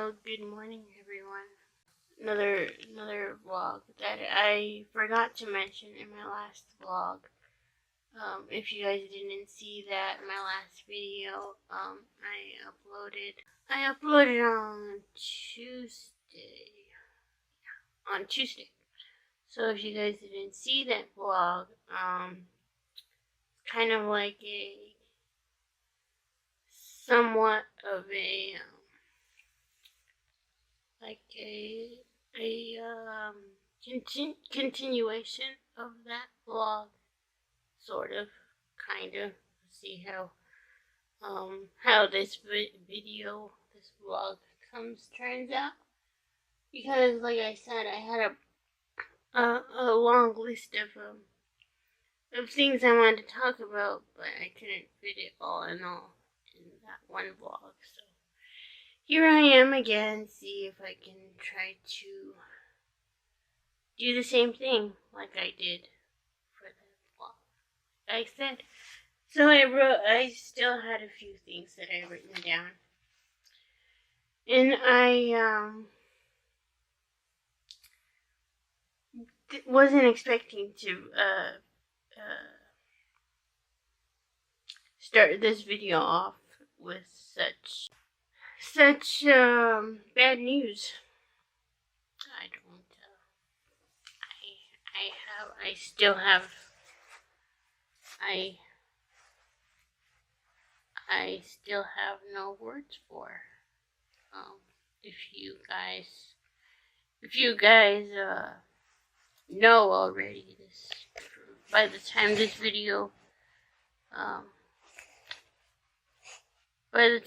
Well, good morning, everyone. Another vlog that I forgot to mention in my last vlog. If you guys didn't see that, my last video, I uploaded on Tuesday. On Tuesday. So if you guys didn't see that vlog, kind of like somewhat of a continuation of that vlog, sort of, kind of. See how this vlog turns out, because like I said, I had a long list of things I wanted to talk about, but I couldn't fit it all in that one vlog. So here I am again, see if I can try to do the same thing like I did for the vlog. Like I said, so I still had a few things that I written down, and I wasn't expecting to start this video off with such bad news. I still have no words for. If you guys know already, by the time this video is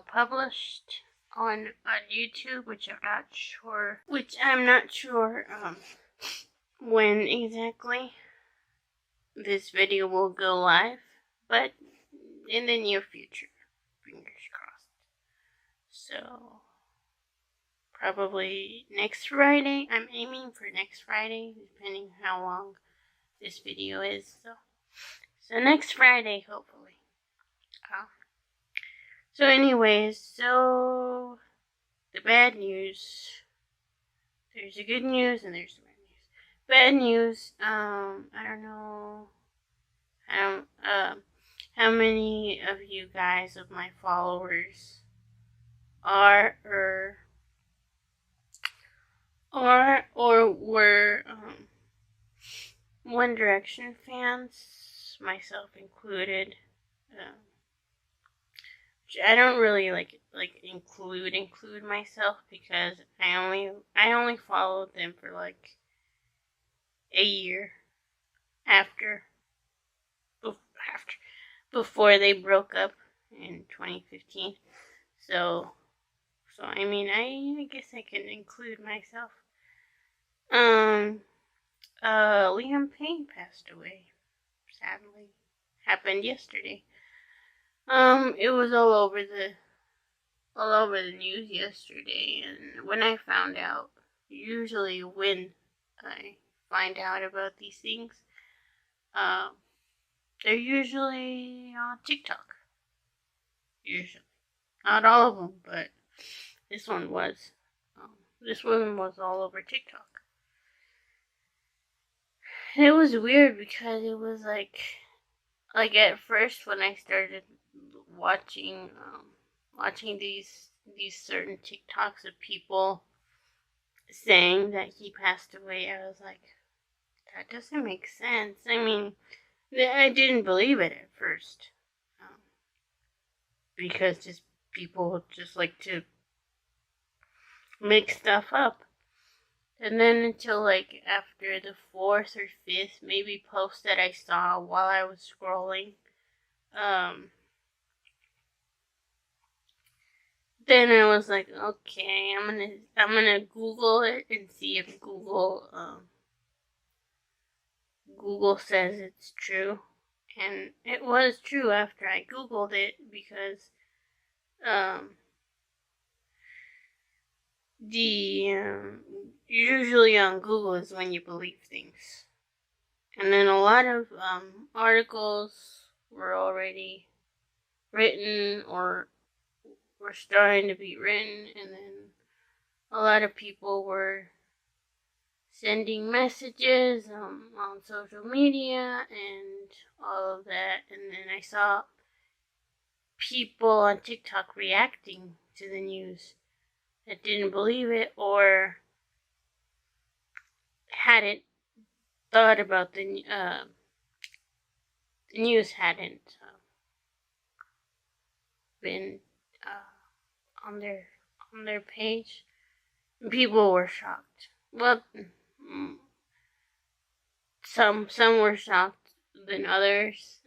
published on YouTube, which I'm not sure when exactly this video will go live, but in the near future, fingers crossed. So probably next Friday. I'm aiming for next Friday, depending how long this video is. So next Friday, hopefully. So anyways, so the bad news. There's the good news and there's the bad news. Bad news, I don't know how many of you guys, of my followers, are or were One Direction fans, myself included. I don't really like include myself, because I only followed them for like a year before they broke up in 2015. So I mean, I guess I can include myself. Liam Payne passed away, sadly. Happened yesterday. It was all over the news yesterday, and when I found out, usually when I find out about these things, they're usually on TikTok. Usually. Not all of them, but this one was. This one was all over TikTok. And it was weird, because it was like at first when I started watching these certain TikToks of people saying that he passed away, I was like, that doesn't make sense. I mean, I didn't believe it at first, because just people just like to make stuff up. And then until like after the 4th or 5th maybe post that I saw while I was scrolling, then I was like, okay, I'm gonna Google it and see if Google says it's true. And it was true after I Googled it, because usually on Google is when you believe things. And then a lot of articles were already written or were starting to be written, and then a lot of people were sending messages on social media and all of that. And then I saw people on TikTok reacting to the news that didn't believe it or hadn't thought about the news hadn't been on their page. And people were shocked. Well, some were shocked than others,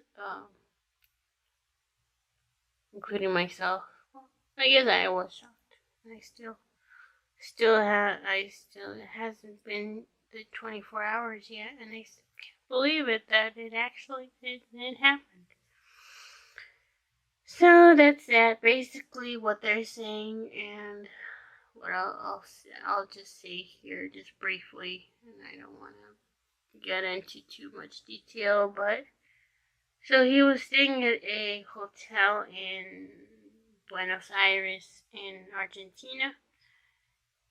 including myself. I guess I was shocked. I it hasn't been the 24 hours yet, and I still can't believe it that it actually it happened. So that's that. Basically, what they're saying, and what I'll just say here, just briefly, and I don't want to get into too much detail, but so he was staying at a hotel in Buenos Aires in Argentina,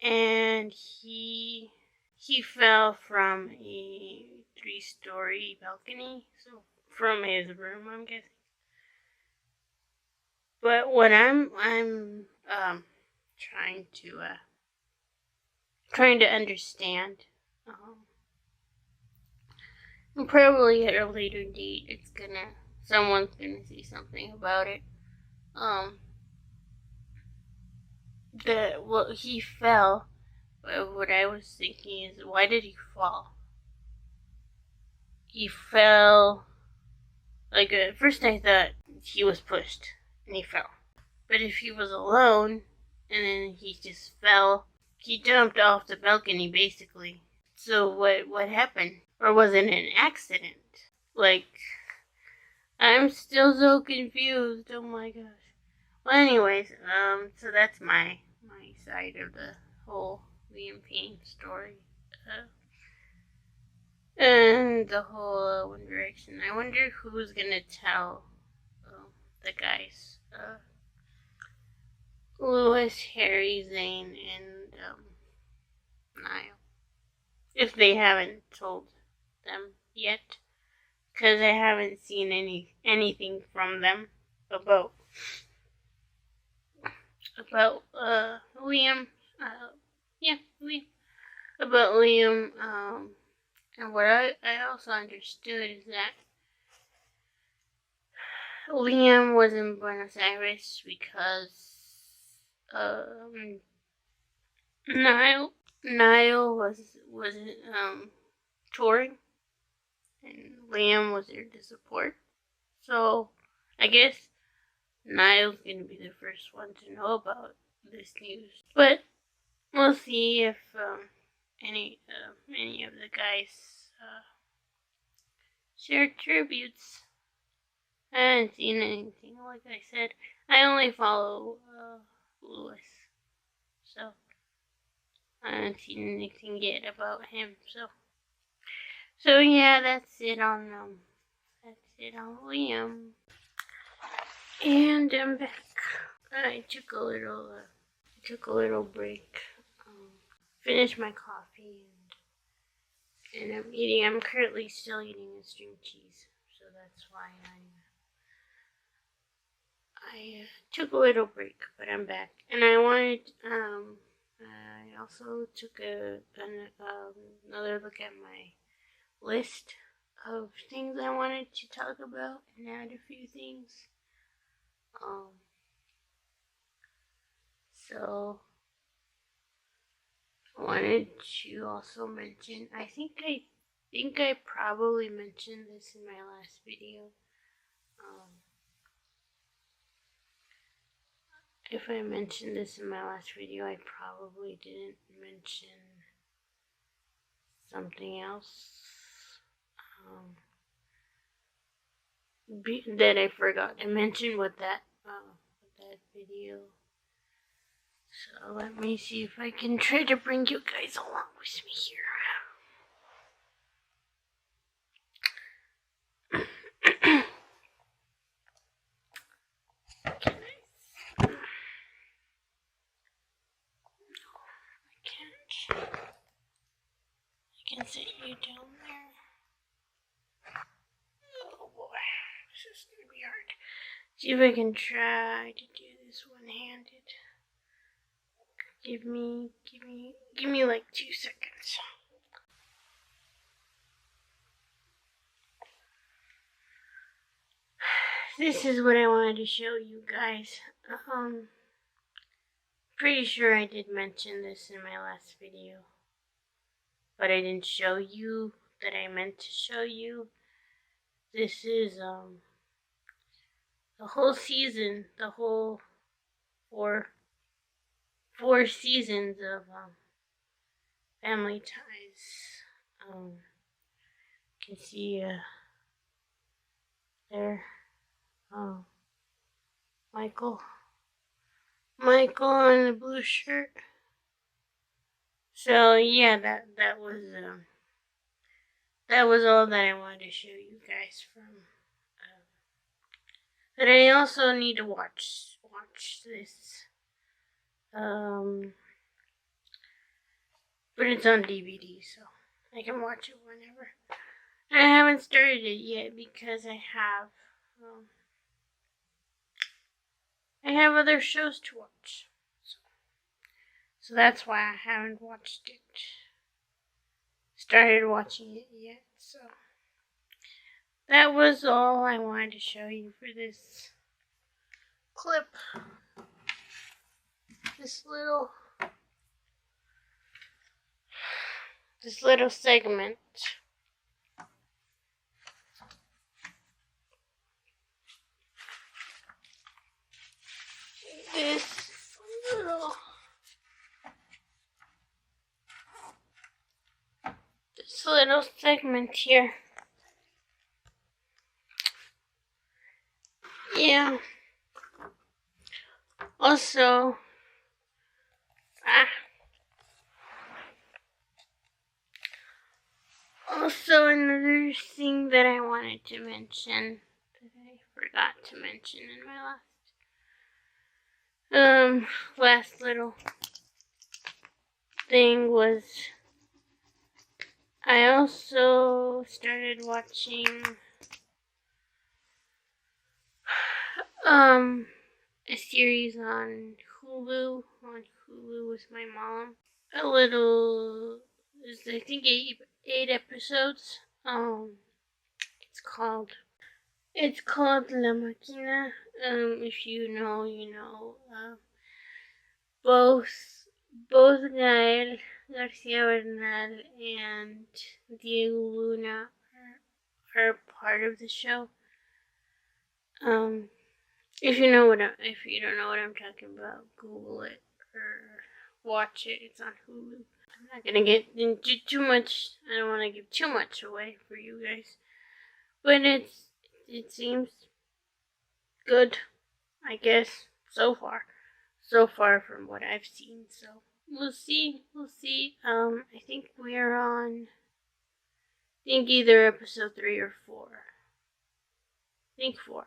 and he fell from a 3-story balcony, so from his room, I'm guessing. But what I'm trying to understand, and probably at a later date, someone's gonna say something about it. He fell. But what I was thinking is, why did he fall? He fell. Like at first, I thought he was pushed and he fell. But if he was alone and then he just fell, he jumped off the balcony basically. So what happened? Or was it an accident? Like, I'm still so confused. Oh my gosh. Well, anyways, so that's my side of the whole Liam Payne story. And the whole One Direction. I wonder who's gonna tell the guys, Louis, Harry, Zayn, and Niall, if they haven't told them yet, because I haven't seen anything from them about Liam. Liam. About Liam. And what I also understood is that Liam was in Buenos Aires because Niall was touring, and Liam was there to support. So I guess Niall's gonna be the first one to know about this news. But we'll see if any of the guys share tributes. I haven't seen anything. Like I said, I only follow Louis, so I haven't seen anything yet about him. So yeah, that's it on Liam. And I'm back. I took a little break. Finished my coffee and I'm currently still eating a string cheese, so that's why I took a little break, but I'm back. And I also took another look at my list of things I wanted to talk about and add a few things. So I wanted to also mention, I think I probably mentioned this in my last video. If I mentioned this in my last video, I probably didn't mention something else that I forgot to mention with that video. So let me see if I can try to bring you guys along with me here. you down there. Oh boy, this is gonna be hard. See if I can try to do this one-handed. Give me like 2 seconds. This is what I wanted to show you guys. Pretty sure I did mention this in my last video, but I didn't show you that I meant to show you. This is the whole season, the whole four seasons of Family Ties. You can see there, Michael in the blue shirt. So yeah, that was all that I wanted to show you guys from. But I also need to watch this. But it's on DVD, so I can watch it whenever. I haven't started it yet because I have other shows to watch. So that's why I haven't watched it. Started watching it yet, so that was all I wanted to show you for this clip. This little segment. This little segment here. Yeah. Also, another thing that I wanted to mention that I forgot to mention in my last little thing was I also started watching a series on Hulu with my mom. I think 8 episodes. It's called La Máquina. If you know, you know. Both Gael Garcia Bernal and Diego Luna are part of the show. If you don't know what I'm talking about, Google it or watch it. It's on Hulu. I'm not gonna get into too much. I don't want to give too much away for you guys, but it seems good, I guess, so far from what I've seen. So we'll see. I think we're on. I think either episode 3 or 4. I think 4.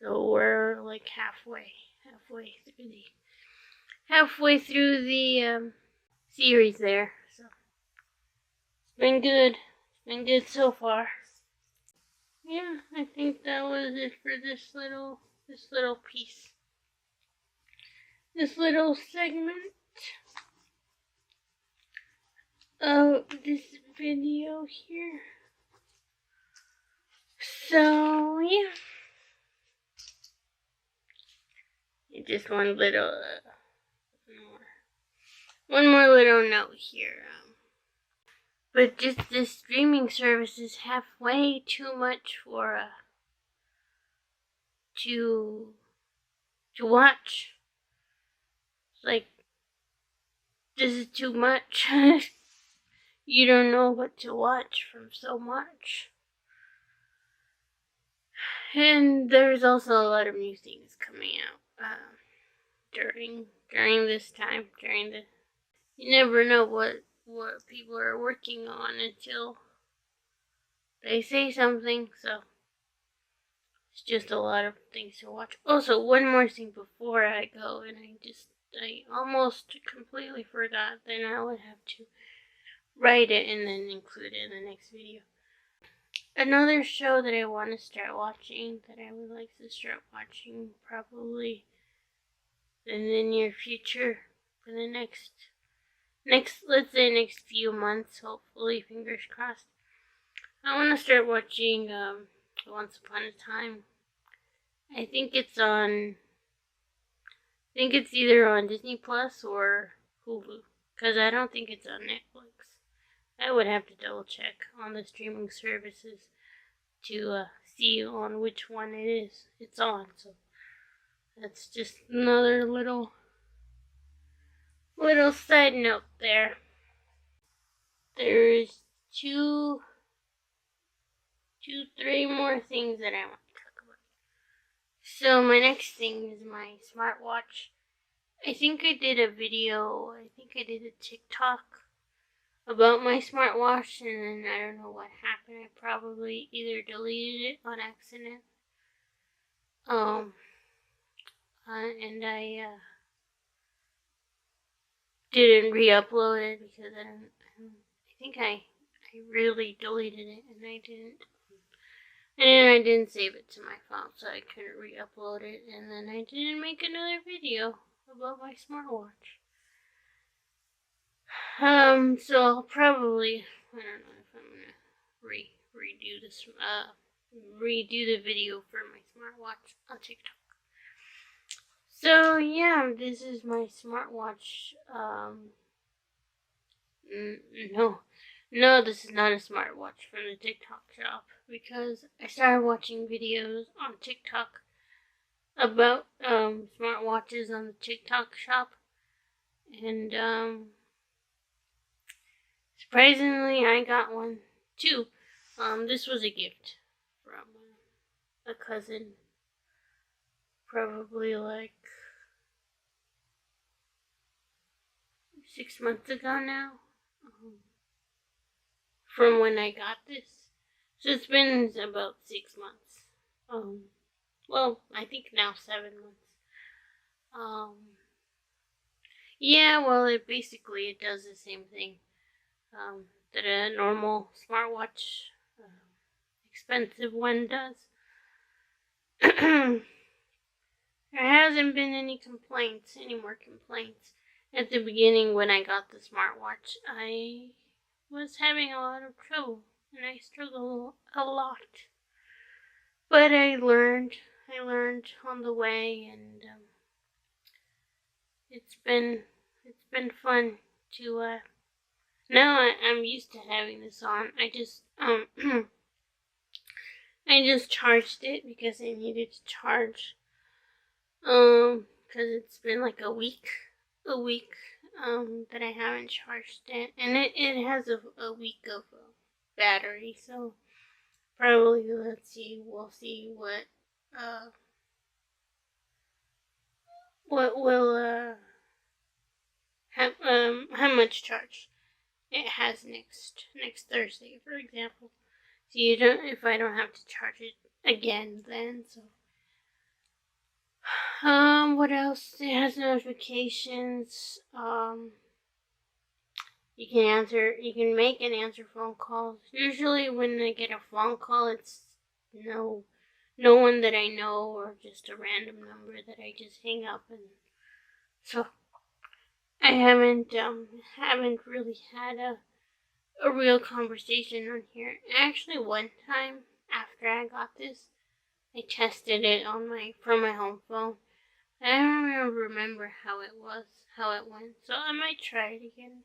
So we're like halfway through the series there. So it's been good so far. Yeah, I think that was it for this little piece. This little segment of this video here. So yeah. Just one more little note here. But just the streaming services have way too much for to watch. Like, this is too much. You don't know what to watch from so much. And there's also a lot of new things coming out during this time. You never know what people are working on until they say something. So it's just a lot of things to watch. Also, one more thing before I go, and I almost completely forgot. Then I would have to write it and then include it in the next video. Another show that I want to start watching, that I would like to start watching probably in the near future, for the next let's say next few months, hopefully, fingers crossed. I want to start watching Once Upon a Time. I think it's either on Disney Plus or Hulu, because I don't think it's on Netflix. I would have to double check on the streaming services to see on which one it's on. So that's just another little side note there. There's three more things that I want to talk about. So my next thing is my smartwatch. I think I did a TikTok about my smartwatch, and then I don't know what happened. I probably either deleted it on accident, and I didn't re-upload it because I think I really deleted it, and I didn't save it to my phone, so I couldn't re-upload it, and then I didn't make another video about my smartwatch. So I'll probably, I don't know if I'm gonna redo the video for my smartwatch on TikTok. So yeah, this is my smartwatch. No, this is not a smartwatch from the TikTok shop, because I started watching videos on TikTok about smartwatches on the TikTok shop, and surprisingly I got one too. This was a gift from a cousin, probably like 6 months ago now, from when I got this. So it's been about 6 months. Well, I think now 7 months. Yeah, well, it does the same thing that a normal smartwatch, expensive one, does. There hasn't been any more complaints. At the beginning, when I got the smartwatch, I was having a lot of trouble, and I struggled a lot. But I learned on the way, and it's been fun to now I'm used to having this on. I just I just charged it because I needed to charge. Because it's been like a week that I haven't charged it, and it has a week of battery, so probably we'll see what will how much charge it has next Thursday, for example. So if I don't have to charge it again then. So what else? It has notifications. You can make and answer phone calls. Usually when I get a phone call, it's no one that I know, or just a random number that I just hang up. And so I haven't really had a real conversation on here. Actually, one time after I got this, I tested it from my home phone. I don't remember how it went, so I might try it again.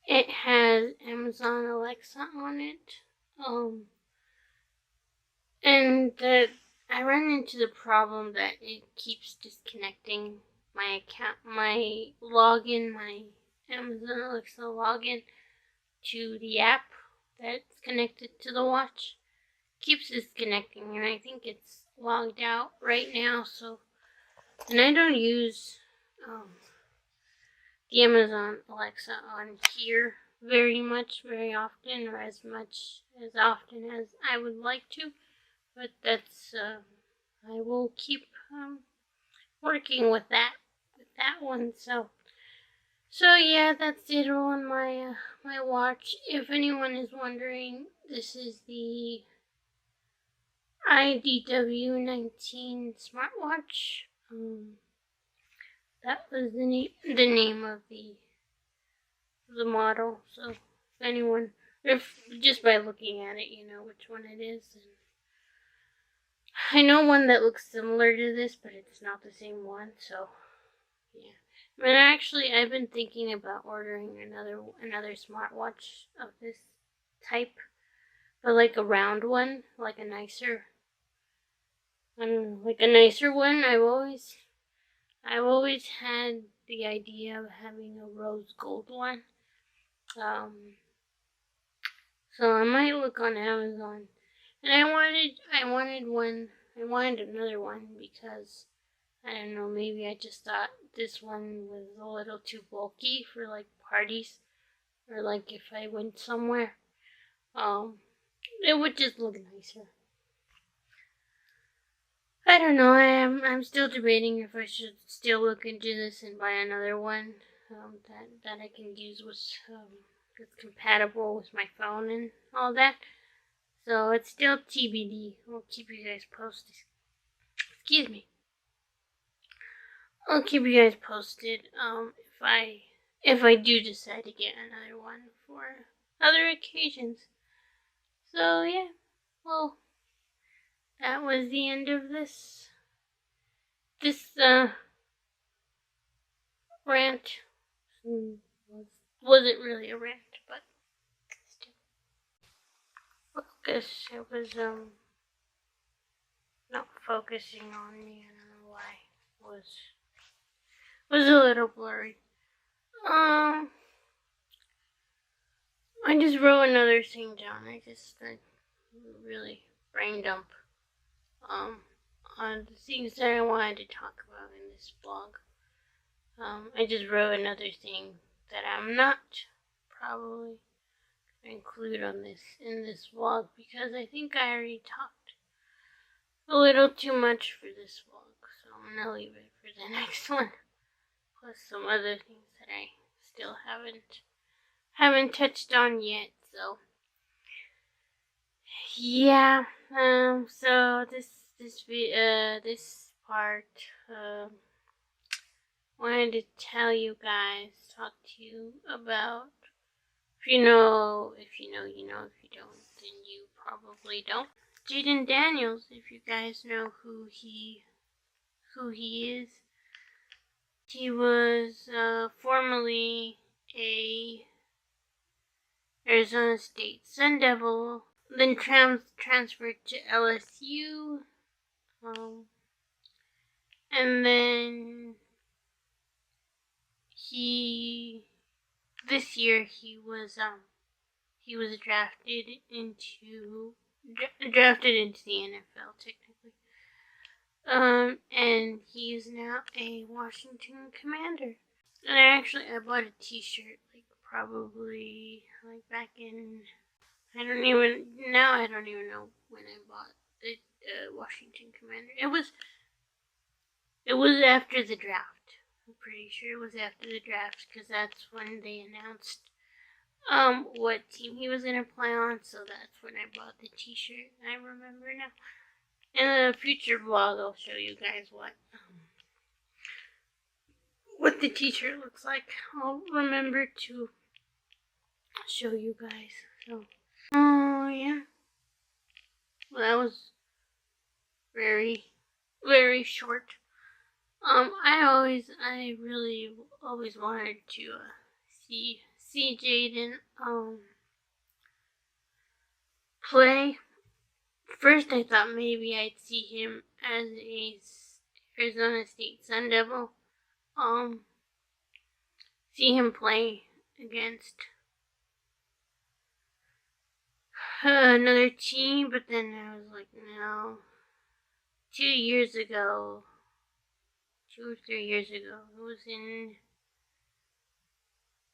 It has Amazon Alexa on it. And that I ran into the problem that it keeps disconnecting my account, my Amazon Alexa login to the app that's connected to the watch. Keeps disconnecting, and I think it's logged out right now. So, and I don't use the Amazon Alexa on here very often, or as often as I would like to. But that's I will keep working with that one. So yeah, that's it on my my watch. If anyone is wondering, this is the IDW19 smartwatch. That was the name of the model. So if anyone, if just by looking at it, you know which one it is. And I know one that looks similar to this, but it's not the same one. So yeah. And actually, I've been thinking about ordering another smartwatch of this type, but like a round one, like a nicer, like a nicer one. I've always had the idea of having a rose gold one. So I might look on Amazon, and I wanted another one because I don't know, maybe I just thought this one was a little too bulky for like parties or like if I went somewhere. It would just look nicer. I don't know. I'm still debating if I should still look into this and buy another one that I can use that's compatible with my phone and all that. So it's still TBD. I'll keep you guys posted. Excuse me. I'll keep you guys posted. If I do decide to get another one for other occasions. So yeah. Well, that was the end of this rant. Wasn't really a rant, but still. Focus. It was not focusing on me. I don't know why. It was a little blurry. I just wrote another thing down. I just really brain dump on the things that I wanted to talk about in this blog. I just wrote another thing that I'm not probably gonna include in this vlog because I think I already talked a little too much for this vlog, so I'm gonna leave it for the next one. Plus some other things that I still haven't touched on yet. So yeah. So this part wanted to tell you guys, talk to you about. If you know, you know. If you don't, then you probably don't. Jayden Daniels, if you guys know who he is, he was formerly a Arizona State Sun Devil, then transferred to LSU, and then this year he was drafted into the NFL technically. And he is now a Washington Commander. And I bought a T-shirt probably back in I don't even know when I bought the Washington Commander. It was after the draft. I'm pretty sure it was after the draft because that's when they announced what team he was gonna play on. So that's when I bought the T-shirt. I remember now. In a future vlog, I'll show you guys what the T-shirt looks like. I'll remember to show you guys. So, yeah. Well, that was very, very short. I really always wanted to see Jayden play. First, I thought maybe I'd see him as a Arizona State Sun Devil. See him play against another team, but then I was like, no. 2 years ago, 2 or 3 years ago, it was I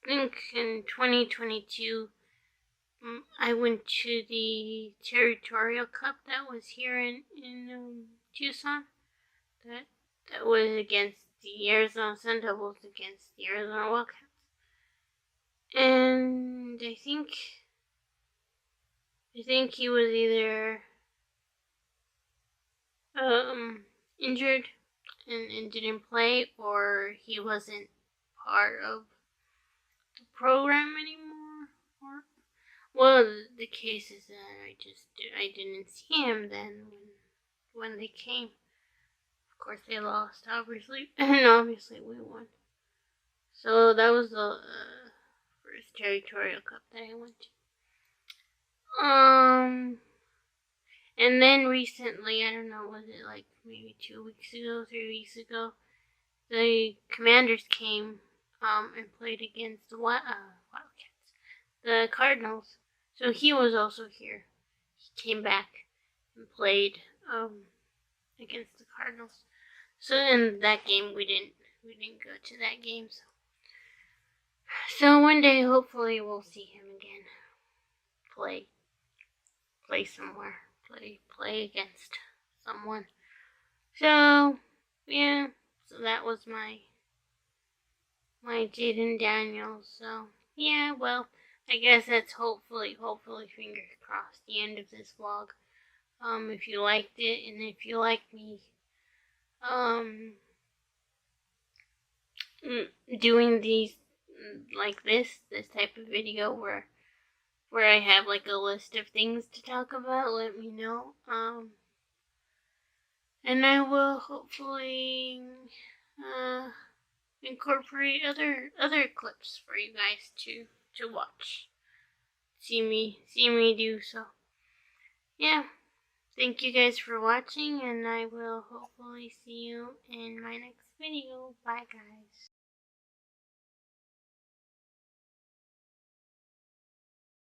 think in 2022, I went to the Territorial Cup that was here in Tucson. that was against the Arizona Sun Devils against the Arizona Wildcats. And I think he was either injured and didn't play, or he wasn't part of the program anymore. Or, well, the case is that I didn't see him then when they came. Of course, they lost, obviously, and obviously we won. So that was the first territorial cup that I went to. And then recently, I don't know, was it like maybe 2 weeks ago, 3 weeks ago, the Commanders came and played against the Wildcats, the Cardinals. So he was also here. He came back and played against the Cardinals. So in that game, we didn't go to that game. So one day, hopefully, we'll see him again. Play somewhere. Play against someone. So yeah. So that was my Jaden Daniels. So yeah. Well, I guess that's hopefully fingers crossed, the end of this vlog. If you liked it, and if you like me doing these like this type of video where I have like a list of things to talk about, let me know. And I will hopefully incorporate other clips for you guys to watch. See me do so. Yeah. Thank you guys for watching, and I will hopefully see you in my next video. Bye guys.